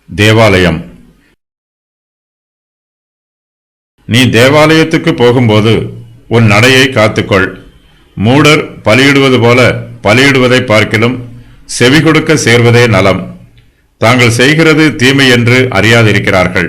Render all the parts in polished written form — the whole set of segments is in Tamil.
தேவாலயம். நீ தேவாலயத்துக்கு போகும்போது உன் நடையை காத்துக்கொள். மூடர் பலியிடுவது போல பலியிடுவதை பார்க்கிலும் செவி கொடுக்க சேர்வதே நலம். தாங்கள் செய்கிறது தீமை என்று அறியாதிருக்கிறார்கள்.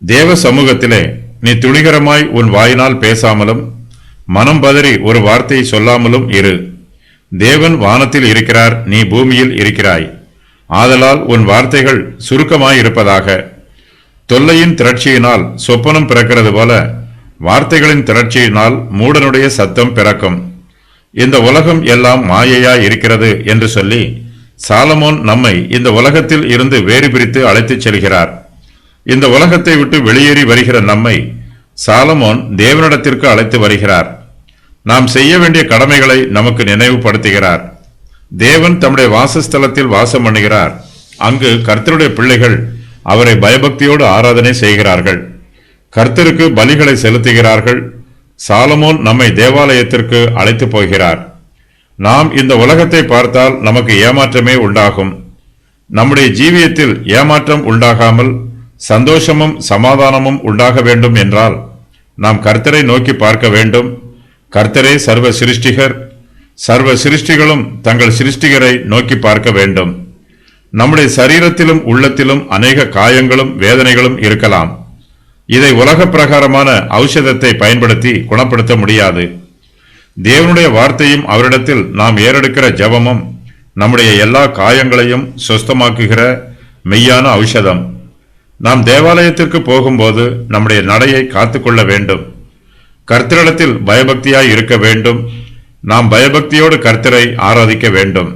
தேவ சமூகத்திலே நீ துணிகரமாய் உன் வாயினால் பேசாமலும் மனம் பதறி ஒரு வார்த்தையை சொல்லாமலும் இரு. தேவன் வானத்தில் இருக்கிறார், நீ பூமியில் இருக்கிறாய். ஆதலால் உன் வார்த்தைகள் சுருக்கமாயிருப்பதாக. தொல்லையின் திரட்சியினால் சொப்பனம் பிறக்கிறது போல வார்த்தைகளின் திரட்சியினால் மூடனுடைய சத்தம் பிறக்கும். இந்த உலகம் எல்லாம் மாயையாய் இருக்கிறது என்று சொல்லி சாலமோன் நம்மை இந்த உலகத்தில் இருந்து வேறு பிரித்து அழைத்துச் செல்கிறார். இந்த உலகத்தை விட்டு வெளியேறி வருகிற நம்மை சாலமோன் தேவனிடத்திற்கு அழைத்து வருகிறார். நாம் செய்ய வேண்டிய கடமைகளை நமக்கு நினைவுபடுத்துகிறார். தேவன் தம்முடைய வாசஸ்தலத்தில் வாசம் பண்ணுகிறார். அங்கு கர்த்தருடைய பிள்ளைகள் அவரை பயபக்தியோடு ஆராதனை செய்கிறார்கள். கர்த்தருக்கு பலிகளை செலுத்துகிறார்கள். சாலமோன் நம்மை தேவாலயத்திற்கு அழைத்து போகிறார். நாம் இந்த உலகத்தை பார்த்தால் நமக்கு ஏமாற்றமே உண்டாகும். நம்முடைய ஜீவியத்தில் ஏமாற்றம் உண்டாகாமல் சந்தோஷமும் சமாதானமும் உண்டாக வேண்டும் என்றால் நாம் கர்த்தரை நோக்கி பார்க்க வேண்டும். கர்த்தரே சர்வ சிருஷ்டிகர். சர்வ சிருஷ்டிகளும் தங்கள் சிருஷ்டிகரை நோக்கி பார்க்க வேண்டும். நம்முடைய சரீரத்திலும் உள்ளத்திலும் அநேக காயங்களும் வேதனைகளும் இருக்கலாம். இதை உலக பிரகாரமான ஔஷதத்தை பயன்படுத்தி குணப்படுத்த முடியாது. தேவனுடைய வார்த்தையும் அவரிடத்தில் நாம் ஏறெடுக்கிற ஜெபமும் நம்முடைய எல்லா காயங்களையும் சுஸ்தமாக்குகிற மெய்யான ஔஷதம். நாம் தேவாலயத்திற்கு போகும்போது நம்முடைய நடையை காத்துக்கொள்ள வேண்டும். கர்த்தரிடத்தில் பயபக்தியாய் இருக்க வேண்டும். நாம் பயபக்தியோடு கர்த்தரை ஆராதிக்க வேண்டும்.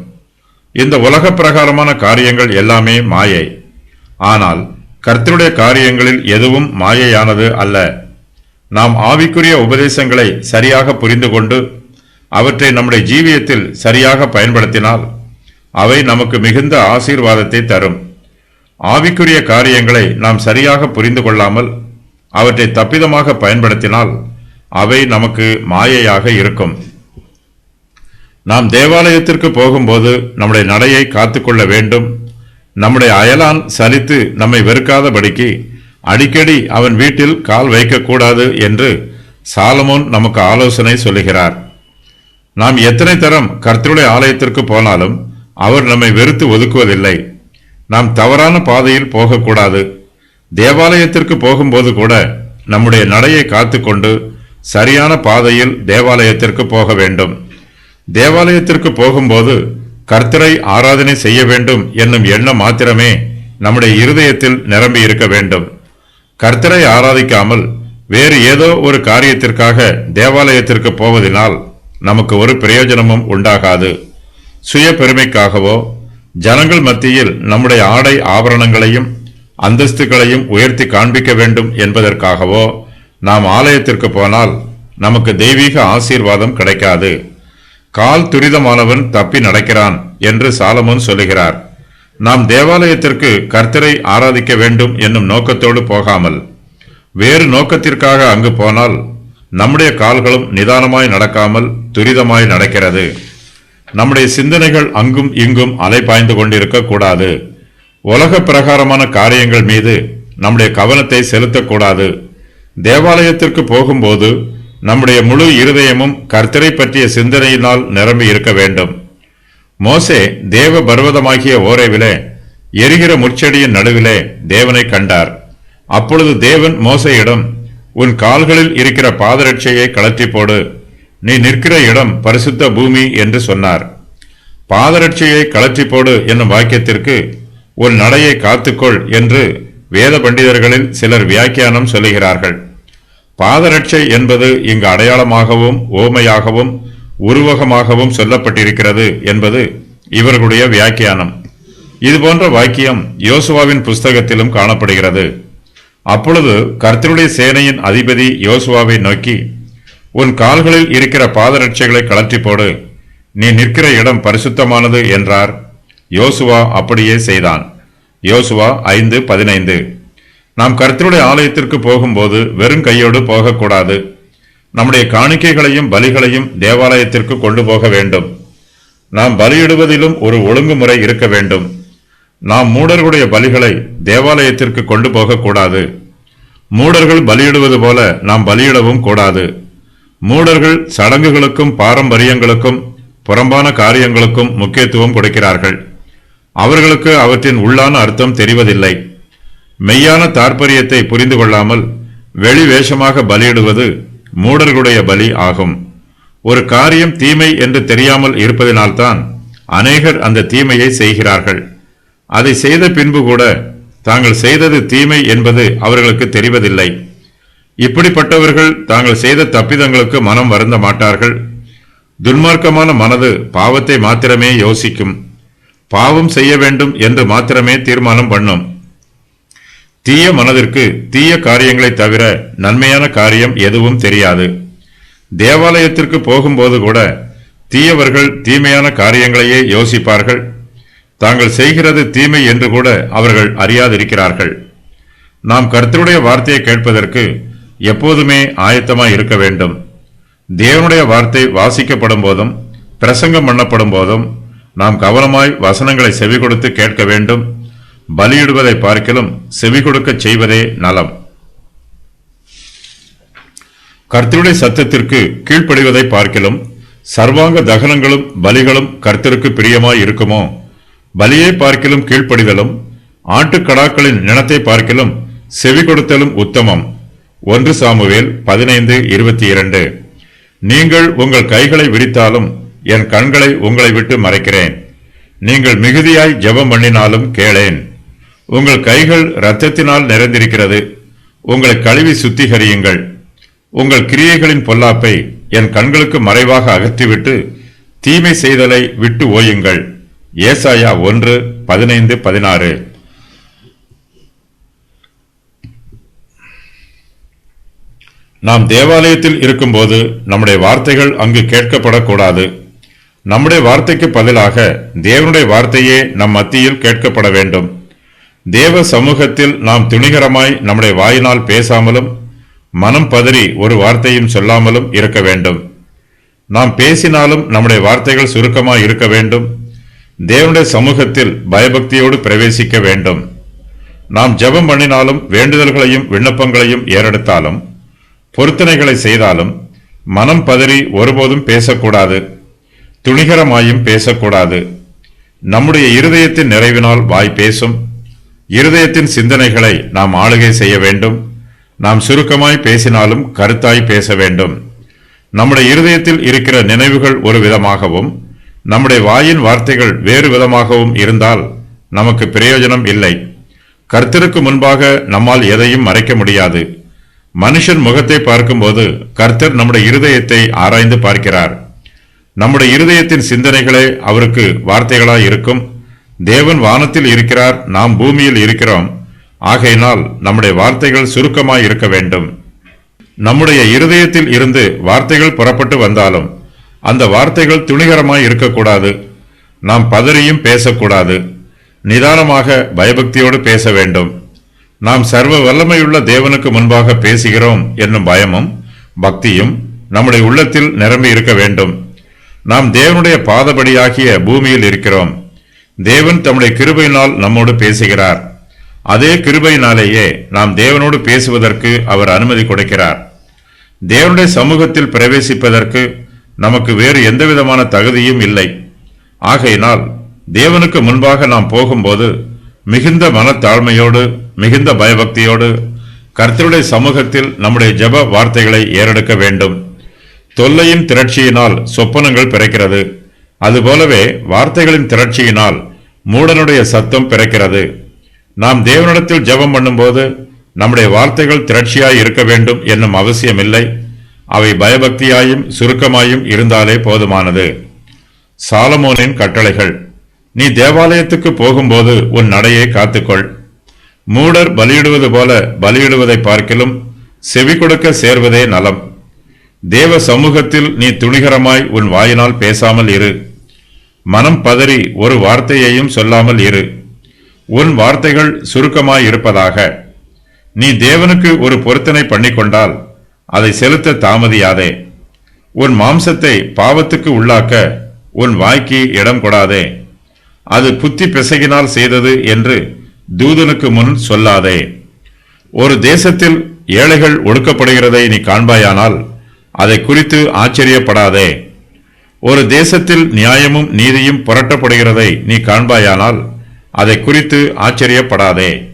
இந்த உலக பிரகாரமான காரியங்கள் எல்லாமே மாயை. ஆனால் கர்த்தருடைய காரியங்களில் எதுவும் மாயையானது அல்ல. நாம் ஆவிக்குரிய உபதேசங்களை சரியாக புரிந்து கொண்டு அவற்றை நம்முடைய ஜீவியத்தில் சரியாக பயன்படுத்தினால் அவை நமக்கு மிகுந்த ஆசீர்வாதத்தை தரும். ஆவிக்குரிய காரியங்களை நாம் சரியாக புரிந்து கொள்ளாமல் அவற்றை தப்பிதமாக பயன்படுத்தினால் அவை நமக்கு மாயையாக இருக்கும். நாம் தேவாலயத்திற்கு போகும்போது நம்முடைய நடையை காத்துக்கொள்ள வேண்டும். நம்முடைய அயலான் சலித்து நம்மை வெறுக்காதபடிக்கு அடிக்கடி அவன் வீட்டில் கால் வைக்கக்கூடாது என்று சாலமோன் நமக்கு ஆலோசனை சொல்லுகிறார். நாம் எத்தனை தரம் கர்த்தருடைய ஆலயத்திற்கு போனாலும் அவர் நம்மை வெறுத்து ஒதுக்குவதில்லை. நாம் தவறான பாதையில் போகக்கூடாது. தேவாலயத்திற்கு போகும்போது கூட நம்முடைய நடையை காத்துக்கொண்டு சரியான பாதையில் தேவாலயத்திற்கு போக வேண்டும். தேவாலயத்திற்கு போகும்போது கர்த்தரை ஆராதனை செய்ய வேண்டும் என்னும் எண்ணம் மாத்திரமே நம்முடைய இருதயத்தில் நிரம்பி இருக்க வேண்டும். கர்த்தரை ஆராதிக்காமல் வேறு ஏதோ ஒரு காரியத்திற்காக தேவாலயத்திற்கு போவதனால் நமக்கு ஒரு பிரயோஜனமும் உண்டாகாது. சுய பெருமைக்காகவோ ஜனங்கள் மத்தியில் நம்முடைய ஆடை ஆபரணங்களையும் அந்தஸ்துகளையும் உயர்த்தி காண்பிக்க வேண்டும் என்பதற்காகவோ நாம் ஆலயத்திற்கு போனால் நமக்கு தெய்வீக ஆசீர்வாதம் கிடைக்காது. கால் துரிதமானவன் தப்பி நடக்கிறான் என்று சாலமோன் சொல்லுகிறார். நாம் தேவாலயத்திற்கு கர்த்தரை ஆராதிக்க வேண்டும் என்னும் நோக்கத்தோடு போகாமல் வேறு நோக்கத்திற்காக அங்கு போனால் நம்முடைய கால்களும் நிதானமாய் நடக்காமல் துரிதமாய் நடக்கிறது. நம்முடைய சிந்தனைகள் அங்கும் இங்கும் அலைபாய்ந்து கொண்டிருக்க கூடாது. உலக பிரகாரமான காரியங்கள் மீது நம்முடைய கவனத்தை செலுத்தக்கூடாது. தேவாலயத்திற்கு போகும்போது நம்முடைய முழு இருதயமும் கர்த்தரை பற்றிய சிந்தனையினால் நிரம்பி இருக்க வேண்டும். மோசே தேவ பர்வதமாகிய ஓரேவிலே எரிகிற முட்செடியின் நடுவிலே தேவனை கண்டார். அப்பொழுது தேவன் மோசேயிடம், உன் கால்களில் இருக்கிற பாதரட்சையை கழற்றி போடு, நீ நிற்கிற இடம் பரிசுத்த பூமி என்று சொன்னார். பாதரட்சையை கழற்றி போடு என்னும் வாக்கியத்திற்கு உன் நடையை காத்துக்கொள் என்று வேத பண்டிதர்களில் சிலர் வியாக்கியானம் சொல்லுகிறார்கள். பாதரட்சை என்பது இங்கு அடையாளமாகவும் ஓமையாகவும் உருவகமாகவும் சொல்லப்பட்டிருக்கிறது என்பது இவர்களுடைய வியாக்கியானம். இதுபோன்ற வாக்கியம் யோசுவாவின் புஸ்தகத்திலும் காணப்படுகிறது. அப்பொழுது கர்த்தருடைய சேனையின் அதிபதி யோசுவாவை நோக்கி, உன் கால்களில் இருக்கிற பாதரட்சைகளை கழற்றி போடு, நீ நிற்கிற இடம் பரிசுத்தமானது என்றார். யோசுவா அப்படியே செய்தான். யோசுவா 5:15. நாம் கர்த்தருடைய ஆலயத்திற்கு போகும்போது வெறும் கையோடு போகக்கூடாது. நம்முடைய காணிக்கைகளையும் பலிகளையும் தேவாலயத்திற்கு கொண்டு போக வேண்டும். நாம் பலியிடுவதிலும் ஒரு ஒழுங்குமுறை இருக்க வேண்டும். நாம் மூடர்களுடைய பலிகளை தேவாலயத்திற்கு கொண்டு போகக்கூடாது. மூடர்கள் பலியிடுவது போல நாம் பலியிடவும் கூடாது. மூடர்கள் சடங்குகளுக்கும் பாரம்பரியங்களுக்கும் புறம்பான காரியங்களுக்கும் முக்கியத்துவம் கொடுக்கிறார்கள். அவர்களுக்கு அவற்றின் உள்ளான அர்த்தம் தெரிவதில்லை. மெய்யான தாற்பயத்தை புரிந்து கொள்ளாமல் வெளி வேஷமாக பலியிடுவது மூடர்களுடைய பலி ஆகும். ஒரு காரியம் தீமை என்று தெரியாமல் இருப்பதினால்தான் அநேகர் அந்த தீமையை செய்கிறார்கள். அதை செய்த பின்பு கூட தாங்கள் செய்தது தீமை என்பது அவர்களுக்கு தெரிவதில்லை. இப்படிப்பட்டவர்கள் தாங்கள் செய்த தப்பிதங்களுக்கு மனம் வருந்த மாட்டார்கள். துன்மார்க்கமான மனது பாவத்தை மாத்திரமே யோசிக்கும். பாவம் செய்ய வேண்டும் என்று மாத்திரமே தீர்மானம் பண்ணும். தீய மனதிற்கு தீய காரியங்களை தவிர நன்மையான காரியம் எதுவும் தெரியாது. தேவாலயத்திற்கு போகும்போது கூட தீயவர்கள் தீமையான காரியங்களையே யோசிப்பார்கள். தாங்கள் செய்கிறது தீமை என்று கூட அவர்கள் அறியாதிருக்கிறார்கள். நாம் கர்த்தருடைய வார்த்தையை கேட்பதற்கு எப்போதுமே ஆயத்தமாய் இருக்க வேண்டும். தேவனுடைய வார்த்தை வாசிக்கப்படும் போதும் பிரசங்கம் பண்ணப்படும் போதும் நாம் கவனமாய் வசனங்களை செவி கொடுத்து கேட்க வேண்டும். பலியிடுவதை பார்க்கிலும் செவி கொடுக்க செய்வதே நலம். கர்த்தருடைய சத்தத்திற்கு கீழ்ப்படிவதை பார்க்கிலும் சர்வாங்க தகனங்களும் பலிகளும் கர்த்தருக்கு பிரியமாய் இருக்குமோ? பலியை பார்க்கிலும் கீழ்ப்படிதலும் ஆட்டுக்கடாக்களின் நினத்தை பார்க்கிலும் செவி கொடுத்தலும் உத்தமம். 1 சாமுவேல் 15:22. நீங்கள் உங்கள் கைகளை விரித்தாலும் என் கண்களை உங்களை விட்டு மறைக்கிறேன். நீங்கள் மிகுதியாய் ஜெபம் பண்ணினாலும் கேளேன். உங்கள் கைகள் இரத்தத்தினால் நிறைந்திருக்கிறது. உங்களை கழுவி சுத்திகரியுங்கள். உங்கள் கிரியைகளின் பொல்லாப்பை என் கண்களுக்கு மறைவாக அகற்றிவிட்டு தீமை செய்தலை விட்டு ஓயுங்கள். ஏசாயா 1:15-16. நாம் தேவாலயத்தில் இருக்கும்போது நம்முடைய வார்த்தைகள் அங்கு கேட்கப்படக்கூடாது. நம்முடைய வார்த்தைக்கு பதிலாக தேவனுடைய வார்த்தையே நம் மத்தியில் கேட்கப்பட வேண்டும். தேவ சமூகத்தில் நாம் துணிகரமாய் நம்முடைய வாயினால் பேசாமலும் மனம் பதறி ஒரு வார்த்தையும் சொல்லாமலும் இருக்க வேண்டும். நாம் பேசினாலும் நம்முடைய வார்த்தைகள் சுருக்கமாய் இருக்க வேண்டும். தேவனுடைய சமூகத்தில் பயபக்தியோடு பிரவேசிக்க வேண்டும். நாம் ஜெபம் பண்ணினாலும் வேண்டுதல்களையும் விண்ணப்பங்களையும் ஏறெடுத்தாலும் பொருத்தனைகளை செய்தாலும் மனம் பதறி ஒருபோதும் பேசக்கூடாது. துணிகரமாயும் பேசக்கூடாது. நம்முடைய இருதயத்தின் நிறைவினால் வாய் பேசும். இருதயத்தின் சிந்தனைகளை நாம் ஆளுகை செய்ய வேண்டும். நாம் சுருக்கமாய் பேசினாலும் கருத்தாய் பேச வேண்டும். நம்முடைய இருதயத்தில் இருக்கிற நினைவுகள் ஒரு விதமாகவும் நம்முடைய வாயின் வார்த்தைகள் வேறு விதமாகவும் இருந்தால் நமக்கு பிரயோஜனம் இல்லை. கர்த்தருக்கு முன்பாக நம்மால் எதையும் மறைக்க முடியாது. மனுஷன் முகத்தை பார்க்கும்போது கர்த்தர் நம்முடைய இருதயத்தை ஆராய்ந்து பார்க்கிறார். நம்முடைய இருதயத்தின் சிந்தனைகளே அவருக்கு வார்த்தைகளாய் இருக்கும். தேவன் வானத்தில் இருக்கிறார், நாம் பூமியில் இருக்கிறோம். ஆகையினால் நம்முடைய வார்த்தைகள் சுருக்கமாய் இருக்க வேண்டும். நம்முடைய இருதயத்தில் இருந்து வார்த்தைகள் புறப்பட்டு வந்தாலும் அந்த வார்த்தைகள் துணிகரமாய் இருக்கக்கூடாது. நாம் பதறியும் பேசக்கூடாது. நிதானமாக பயபக்தியோடு பேச வேண்டும். நாம் சர்வ வல்லமையுள்ள தேவனுக்கு முன்பாக பேசுகிறோம் என்னும் பயமும் பக்தியும் நம்முடைய உள்ளத்தில் நிரம்பி இருக்க வேண்டும். நாம் தேவனுடைய பாதபடியாகிய பூமியில் இருக்கிறோம். தேவன் தம்முடைய கிருபையினால் நம்மோடு பேசுகிறார். அதே கிருபையினாலேயே நாம் தேவனோடு பேசுவதற்கு அவர் அனுமதி கொடுக்கிறார். தேவனுடைய சமூகத்தில் பிரவேசிப்பதற்கு நமக்கு வேறு எந்தவிதமான தகுதியும் இல்லை. ஆகையினால் தேவனுக்கு முன்பாக நாம் போகும்போது மிகுந்த மனத்தாழ்மையோடு மிகுந்த பயபக்தியோடு கர்த்தருடைய சமூகத்தில் நம்முடைய ஜெப வார்த்தைகளை ஏறெடுக்க வேண்டும். தொல்லையின் திரட்சியினால் சொப்பனங்கள் பிறக்கிறது. அதுபோலவே வார்த்தைகளின் திரட்சியினால் மூடனுடைய சத்தம் பிறக்கிறது. நாம் தேவனிடத்தில் ஜெபம் பண்ணும்போது நம்முடைய வார்த்தைகள் திரட்சியாய் இருக்க வேண்டும் என்னும் அவசியமில்லை. அவை பயபக்தியாயும் சுருக்கமாயும் இருந்தாலே போதுமானது. சாலமோனின் கட்டளைகள். நீ தேவாலயத்துக்கு போகும்போது உன் நடையை காத்துக்கொள். மூடர் பலியிடுவது போல பலியிடுவதை பார்க்கிலும் செவி கொடுக்க சேர்வதே நலம். தேவ சமூகத்தில் நீ துணிகரமாய் உன் வாயினால் பேசாமல் இரு. மனம் பதறி ஒரு வார்த்தையையும் சொல்லாமல் இரு. உன் வார்த்தைகள் சுருக்கமாய் இருப்பதாக. நீ தேவனுக்கு ஒரு பொருத்தனை பண்ணிக்கொண்டால் அதை செலுத்த தாமதியாதே. உன் மாம்சத்தை பாவத்துக்கு உள்ளாக்க உன் வாய்க்கு இடம் கொடாதே. அது புத்தி பிசகினால் செய்தது என்று தூதனுக்கு முன் சொல்லாதே. ஒரு தேசத்தில் ஏழைகள் ஒடுக்கப்படுகிறதை நீ காண்பாயானால் அதை குறித்து ஆச்சரியப்படாதே. ஒரு தேசத்தில் நியாயமும் நீதியும் புரட்டப்படுகிறதை நீ காண்பாயானால் அதை குறித்து ஆச்சரியப்படாதே.